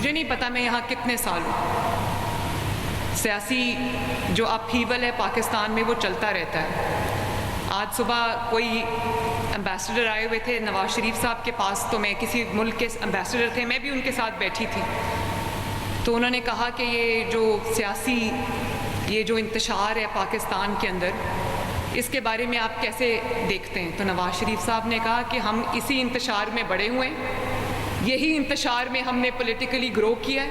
मुझे नहीं पता मैं यहाँ कितने साल हूँ। सियासी जो अपहीवल है पाकिस्तान में वो चलता रहता है। आज सुबह कोई एम्बेसडर आए हुए थे नवाज शरीफ साहब के पास, तो मैं किसी मुल्क के एम्बेसडर थे, मैं भी उनके साथ बैठी थी। तो उन्होंने कहा कि ये जो इंतशार है पाकिस्तान के अंदर, इसके बारे में आप कैसे देखते हैं? तो नवाज शरीफ साहब ने कहा कि हम इसी इंतशार में बड़े हुए हैं, यही इंतशार में हमने पॉलिटिकली ग्रो किया है,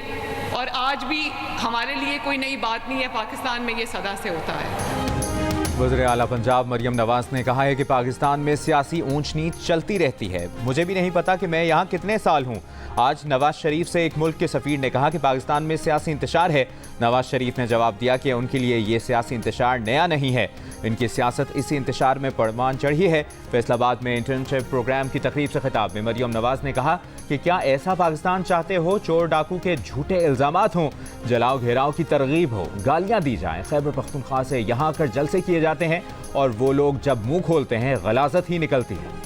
और आज भी हमारे लिए कोई नई बात नहीं है, पाकिस्तान में ये सदा से होता है। वज़ीर आला पंजाब मरियम नवाज ने कहा है कि पाकिस्तान में सियासी ऊंच नीच चलती रहती है। मुझे भी नहीं पता कि मैं यहाँ कितने साल हूँ। आज नवाज शरीफ से एक मुल्क के सफ़ीर ने कहा कि पाकिस्तान में सियासी इंतशार है। नवाज शरीफ ने जवाब दिया कि उनके लिए ये सियासी इंतशार नया नहीं है, इनकी सियासत इसी इंतशार में परवान चढ़ी है। फैसलाबाद में इंटर्नशिप प्रोग्राम की तकरीब से खिताब में मरियम नवाज ने कहा कि क्या ऐसा पाकिस्तान चाहते हो चोर डाकू के झूठे इल्ज़ामात हों, जलाओ घेराव की तरगीब हो, गालियाँ दी जाएँ। खैबर पख्तूनख्वा से यहाँ आकर जलसे किए जाते हैं और वो लोग जब मुंह खोलते हैं गलाजत ही निकलती है।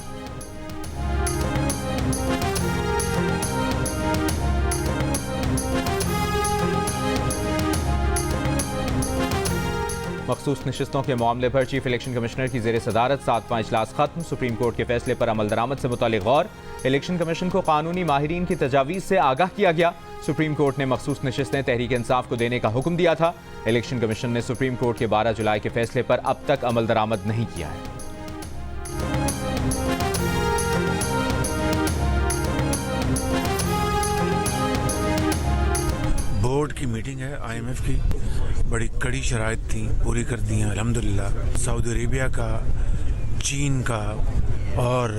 मखसूस नशिस्तों के मामले पर चीफ इलेक्शन कमिश्नर की ज़ेर सदारत 7वां इजलास खत्म। सुप्रीम कोर्ट के फैसले पर अमल दरामद से मुतालिक गौर। इलेक्शन कमीशन को कानूनी माहिरीन की तजावीज़ से आगाह किया गया। सुप्रीम कोर्ट ने मखसूस नशिस्तें तहरीक इंसाफ को देने का हुक्म दिया था। इलेक्शन कमीशन ने सुप्रीम कोर्ट के 12 जुलाई के फैसले पर अब तक अमल दरामद नहीं किया है। बोर्ड की मीटिंग है IMF की, बड़ी कड़ी शराइत थी, पूरी कर दी हैं अल्हम्दुलिल्लाह। सऊदी अरेबिया का, चीन का और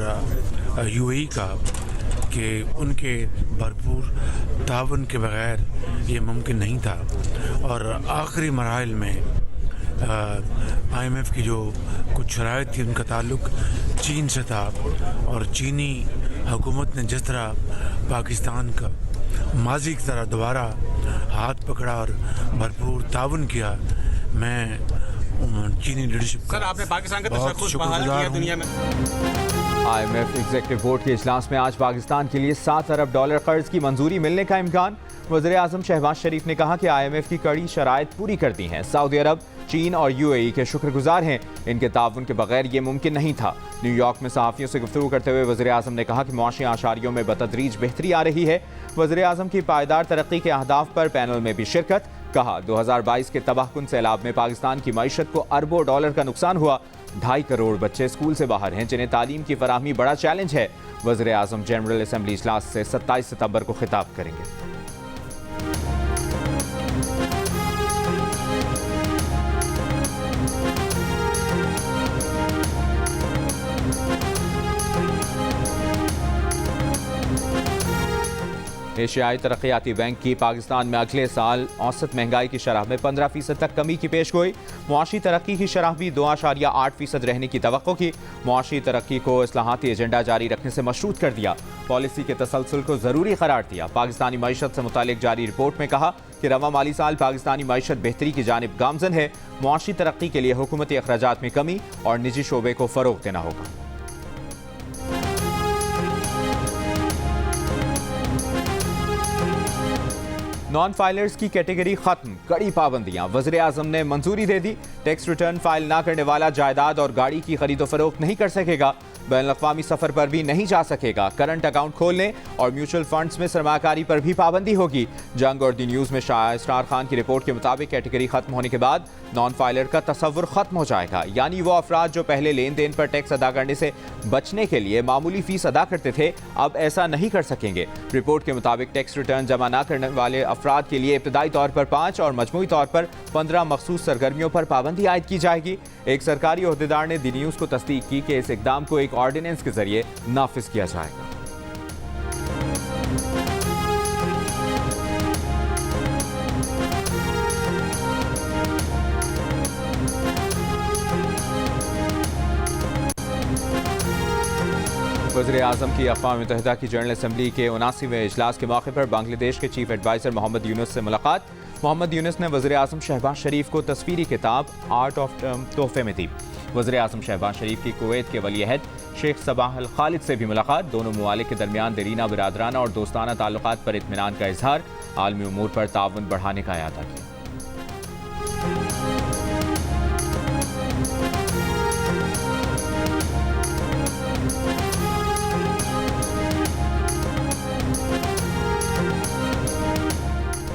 UAE का कि उनके भरपूर तावन के बगैर ये मुमकिन नहीं था। और आखिरी मराहिल में IMF की जो कुछ शराइत थी उनका ताल्लुक चीन से था, और चीनी हुकूमत ने जिस तरह पाकिस्तान का माजी की तरह दोबारा हाथ पकड़ा और भरपूर ताउन किया, मैं चीनी लीडरशिप सर आपने पाकिस्तान का तशक्कुस बहाल किया दुनिया में। IMF एग्जीक्यूटिव बोर्ड के इजलास में आज पाकिस्तान के लिए $7 अरब कर्ज की मंजूरी मिलने का इम्कान। वज़ीर आज़म शहबाज शरीफ ने कहा कि IMF की कड़ी शराइत पूरी कर दी हैं। सऊदी अरब, चीन और UAE के शुक्रगुजार हैं, इनके ताउन के बगैर ये मुमकिन नहीं था। न्यूयॉर्क में सहाफ़ियों से गुफ्तगू करते हुए वज़ीर आज़म ने कहा कि मुआशी आशारियों में बतदरीज बेहतरी आ रही है। वज़ीर आज़म की पायदार तरक्की के अहदाफ पर पैनल में भी शिरकत। कहा 2022 के तबाहकुन सैलाब में पाकिस्तान की मईशत को अरबों डॉलर का नुकसान हुआ। 2.5 करोड़ बच्चे स्कूल से बाहर हैं, जिन्हें तालीम की फराहमी बड़ा चैलेंज है। वज़ीर आज़म जनरल असम्बली इजलास से 27 सितंबर को खिताब करेंगे। एशियाई तरक्याती बैंक की पाकिस्तान में अगले साल औसत महंगाई की शरह में 15% तक कमी की पेश गोई। मुआशी तरक्की की शरह भी 2.8% रहने की तवक्को की। मुआशी तरक्की को इस्लाहाती एजेंडा जारी रखने से मशरूत कर दिया। पॉलिसी के तसलसल को ज़रूरी करार दिया। पाकिस्तानी मईशत से मुतालिक जारी रिपोर्ट में कहा कि रवा माली साल पाकिस्तानी मईशत बेहतरी की जानिब गामजन है। मुआशी तरक्की के लिए हुकूमती अखराजात में कमी और निजी शोबे को फ़रोग़ देना होगा। नॉन फाइलर्स की कैटेगरी खत्म, कड़ी पाबंदियां। वज़ीर आज़म ने मंजूरी दे दी। टैक्स रिटर्न फाइल ना करने वाला जायदाद और गाड़ी की खरीदो फरोख्त नहीं कर सकेगा। बैनुल-अक़वामी सफ़र पर भी नहीं जा सकेगा। करंट अकाउंट खोलने और म्यूचुअल फंड्स में सरमाकारी पर भी पाबंदी होगी। जंग और दी न्यूज़ में शाहस्टार खान की रिपोर्ट के मुताबिक कैटेगरी खत्म होने के बाद नॉन फाइलर का तसव्वुर खत्म हो जाएगा, यानी वो अफराद जो पहले लेन देन पर टैक्स अदा करने से बचने के लिए मामूली फीस अदा करते थे, अब ऐसा नहीं कर सकेंगे। रिपोर्ट के मुताबिक टैक्स रिटर्न जमा न करने वाले अफराद के लिए इब्तदाई तौर पर 5 और मजमूई तौर पर 15 मखसूस सरगर्मियों पर पाबंदी आयद की जाएगी। एक सरकारी ओहदेदार ने दी न्यूज़ को तस्दीक की कि इस इकदाम को एक ऑर्डिनेंस के जरिए नाफिज किया जाएगा। वज़ीर आज़म की अक़वाम मुत्तहिदा की जनरल असम्बली के 79वें इजलास के मौके पर बांग्लादेश के चीफ एडवाइज़र मोहम्मद यूनुस से मुलाकात। मोहम्मद यूनुस ने वज़ीर आज़म शहबाज शरीफ को तस्वीरी किताब आर्ट ऑफ तोहफे में दी। वज़ीर आज़म शहबाज शरीफ की कुवैत के वली अहद शेख सबाह अल खालिद से भी मुलाकात। दोनों ममालिक के दरमियान दरीना बिरादराना और दोस्ताना ताल्लुकात पर इत्मीनान का इजहार। आलमी उमूर पर ताउन बढ़ाने का इरादा किया।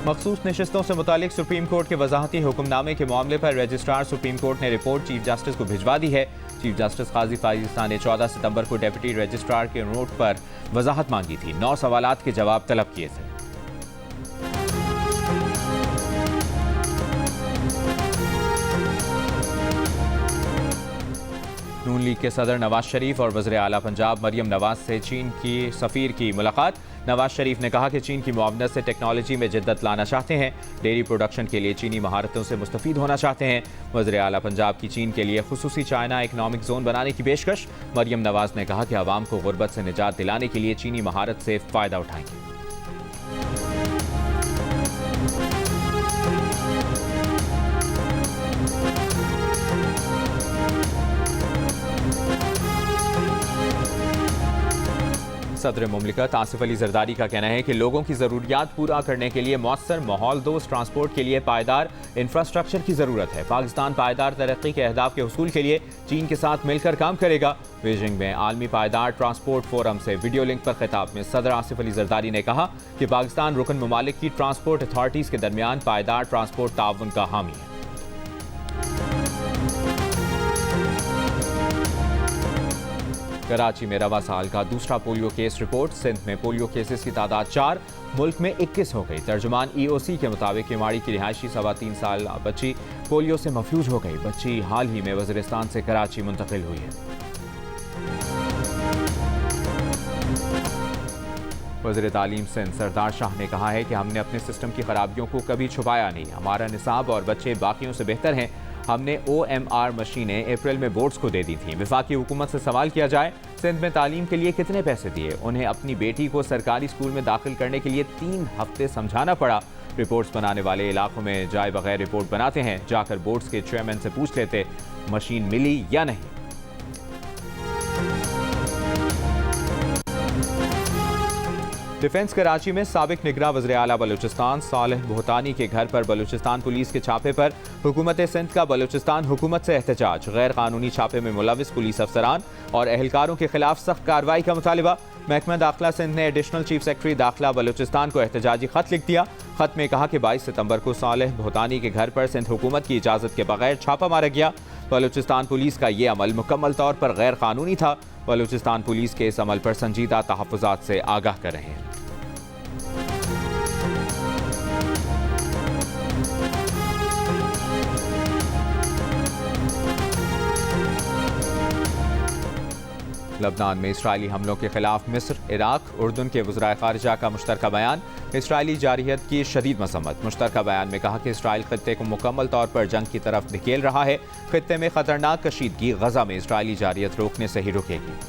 मखसूस नशिस्तों से मुतालिक सुप्रीम कोर्ट के वजाहती हुक्मनामे के मामले पर रजिस्ट्रार सुप्रीम कोर्ट ने रिपोर्ट चीफ जस्टिस को भिजवा दी है। चीफ जस्टिस काजी फाइज़ ने 14 सितंबर को डेप्यूटी रजिस्ट्रार के नोट पर वजाहत मांगी थी। 9 सवालात के जवाब तलब किए थे। नून लीग के सदर नवाज शरीफ और वज़ीर आला पंजाब मरियम नवाज से चीन की सफ़ीर की मुलाकात। नवाज शरीफ ने कहा कि चीन की मुआवनत से टेक्नोलॉजी में जिद्दत लाना चाहते हैं। डेयरी प्रोडक्शन के लिए चीनी महारतों से मुस्तफ़ीद होना चाहते हैं। वज़ीर आला पंजाब की चीन के लिए खुसूसी चाइना इकनॉमिक जोन बनाने की पेशकश। मरियम नवाज ने कहा कि आवाम को गुर्बत से निजात दिलाने के लिए चीनी महारत से फ़ायदा उठाएंगे। सदर मुमलिकत आसिफ अली जरदारी का कहना है कि लोगों की ज़रूरियात पूरा करने के लिए मौसर माहौल दोस्त ट्रांसपोर्ट के लिए पायदार इंफ्रास्ट्रक्चर की ज़रूरत है। पाकिस्तान पायदार तरक्की के अहदाफ के हुसूल के लिए चीन के साथ मिलकर काम करेगा। बीजिंग में आलमी पायदार ट्रांसपोर्ट फोरम से वीडियो लिंक पर खिताब में सदर आसिफ अली जरदारी ने कहा कि पाकिस्तान रुकन ममालिक की ट्रांसपोर्ट अथॉरिटीज़ के दरमियान पायदार ट्रांसपोर्ट ताउन का हामी है। कराची में रवा साल का दूसरा पोलियो केस रिपोर्ट। सिंध में पोलियो केसेस की तादाद 4, मुल्क में 21 हो गई। तर्जुमान EOC के मुताबिक किमाड़ी की रिहायशी 3.25 साल बच्ची पोलियो से महफूज हो गई। बच्ची हाल ही में वज़ीरिस्तान से कराची मुंतकिल हुई है। वज़ीर तालीम सिंध सरदार शाह ने कहा है कि हमने अपने सिस्टम की खराबियों को कभी छुपाया नहीं। हमारा निसाब और बच्चे बाकियों से बेहतर हैं। हमने OMR मशीनें अप्रैल में बोर्ड्स को दे दी थी। वफाकी हुकूमत से सवाल किया जाए सिंध में तालीम के लिए कितने पैसे दिए। उन्हें अपनी बेटी को सरकारी स्कूल में दाखिल करने के लिए 3 हफ्ते समझाना पड़ा। रिपोर्ट्स बनाने वाले इलाकों में जाए बगैर रिपोर्ट बनाते हैं। जाकर बोर्ड्स के चेयरमैन से पूछ लेते मशीन मिली या नहीं। डिफेंस कराची में साबिक निगरां वज़ीर आला बलूचिस्तान सालेह बुहतानी के घर पर बलूचिस्तान पुलिस के छापे पर हुकूमत सिंध का बलूचिस्तान हुकूमत से एहतजाज। गैर कानूनी छापे में मुलविस पुलिस अफसरान और एहलकारों के खिलाफ सख्त कार्रवाई का मुतालिबा। महकमा दाखिला सिंध ने एडिशनल चीफ सेक्रेटरी दाखिला बलूचिस्तान को एहतजाजी खत लिख दिया। खत में कहा कि 22 सितंबर को सालेह बुहतानी के घर पर सिंध हुकूमत की इजाज़त के बगैर छापा मारा गया। बलूचिस्तान पुलिस का ये अमल मुकम्मल तौर पर गैर कानूनी था। बलूचिस्तान पुलिस के इस अमल पर संजीदा तहफ़्फ़ुज़ात से आगाह कर रहे हैं। लबनान में इसराइली हमलों के खिलाफ मिस्र, इराक, उर्दन के वज़राए ख़ारिजा का मुश्तरका बयान। इसराइली जारहियत की शदीद मसम्मत। मुश्तरका बयान में कहा कि इसराइल खत्ते को मुकम्मल तौर पर जंग की तरफ धकेल रहा है। खत्ते में खतरनाक कशीदगी गजा में इसराइली जारहियत रोकने से ही रुकेगी।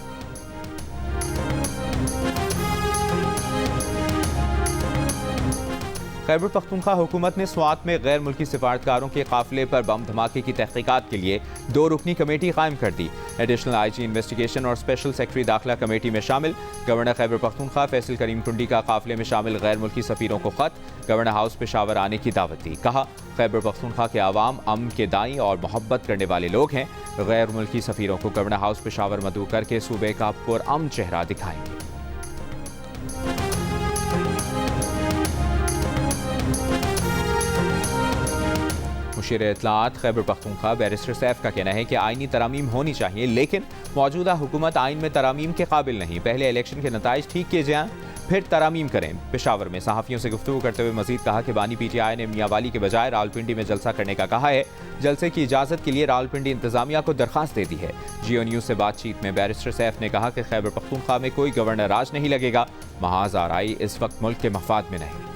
खैबर पख्तूनख्वा हुकूमत ने स्वात में गैर मुल्की सिफारतकारों के काफिले पर बम धमाके की तहकीकात के लिए 2 रुकनी कमेटी कायम कर दी। एडिशनल IG इन्वेस्टिगेशन और स्पेशल सेक्रेटरी दाखिला कमेटी में शामिल। गवर्नर खैबर पख्तूनख्वा फैसल करीम टुंडी का काफिले में शामिल गैर मुल्की सफीरों को खत। गवर्नर हाउस पेशावर आने की दावत दी। कहा खैबर पख्तूनख्वा के आवाम अमन के दाई और मोहब्बत करने वाले लोग हैं। गैर मुल्की सफीरों को गवर्नर हाउस पेशावर मदऊ करके सूबे का पुरअमन चेहरा दिखाएंगे। मुशीर इत्तलाआत खैबर पख्तूनख्वा बैरिस्टर सैफ का कहना है कि आईनी तरामीम होनी चाहिए, लेकिन मौजूदा हुकूमत आइन में तरामीम के काबिल नहीं। पहले इलेक्शन के नताइज ठीक किए जाएं, फिर तरामीम करें। पेशावर में सहाफ़ियों से गुफ्तगू करते हुए मजीद कहा कि बानी PTI ने मियांवाली के बजाय रावलपिंडी में जलसा करने का कहा है। जलसे की इजाज़त के लिए रावलपिंडी इंतजामिया को दरख्वास्त दे दी है। GO न्यूज़ से बातचीत में बैरिस्टर सैफ ने कहा कि खैबर पख्तूनख्वा में कोई गवर्नर राज नहीं लगेगा। महाज आराई इस वक्त मुल्क के मफाद में नहीं।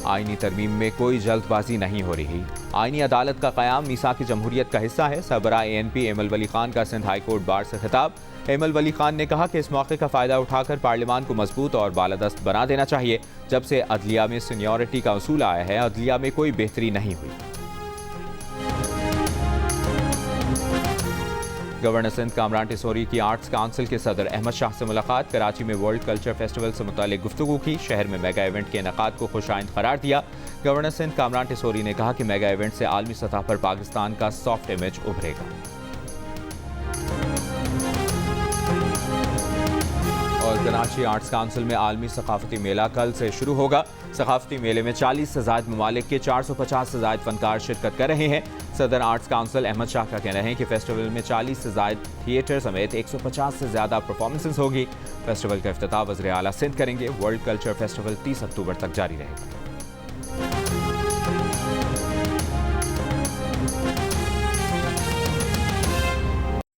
आईनी तरमीम में कोई जल्दबाजी नहीं हो रही। आईनी अदालत का क़याम मीसाक जमहूरियत का हिस्सा है। सरबरा ANP एमल वली खान का सिंध हाई कोर्ट बार से खिताब। एमल वली खान ने कहा कि इस मौके का फ़ायदा उठाकर पार्लियामान को मजबूत और बालादस्त बना देना चाहिए। जब से अदलिया में सीनियरिटी का उसूल आया है, अदलिया में कोई बेहतरी नहीं हुई। गवर्नर सिंध कामरान टिसोरी की आर्ट्स काउंसिल के सदर अहमद शाह से मुलाकात। कराची में वर्ल्ड कल्चर फेस्टिवल से मुतालिक गुफ्तगू की। शहर में मेगा इवेंट के इनेकाद को खुशाइंद करार दिया। गवर्नर सिंध कामरान टिसोरी ने कहा कि मेगा इवेंट से आलमी सतह पर पाकिस्तान का सॉफ्ट इमेज उभरेगा। और कराची आर्ट्स काउंसिल में आलमी सकाफती मेला कल से शुरू होगा। सकाफती मेले में 40 से ज़ायद ममालिक के 450 से ज़ायद फनकार शिरकत कर रहे हैं। सदर आर्ट्स काउंसिल अहमद शाह का कहना है कि फेस्टिवल में 40 से ज़ायद थिएटर समेत 150 से ज़्यादा परफॉर्मेंसेस होगी। फेस्टिवल का इफ्तिताह वज़ीर आला सिंध करेंगे। वर्ल्ड कल्चर फेस्टिवल 30 अक्टूबर तक जारी रहेगा।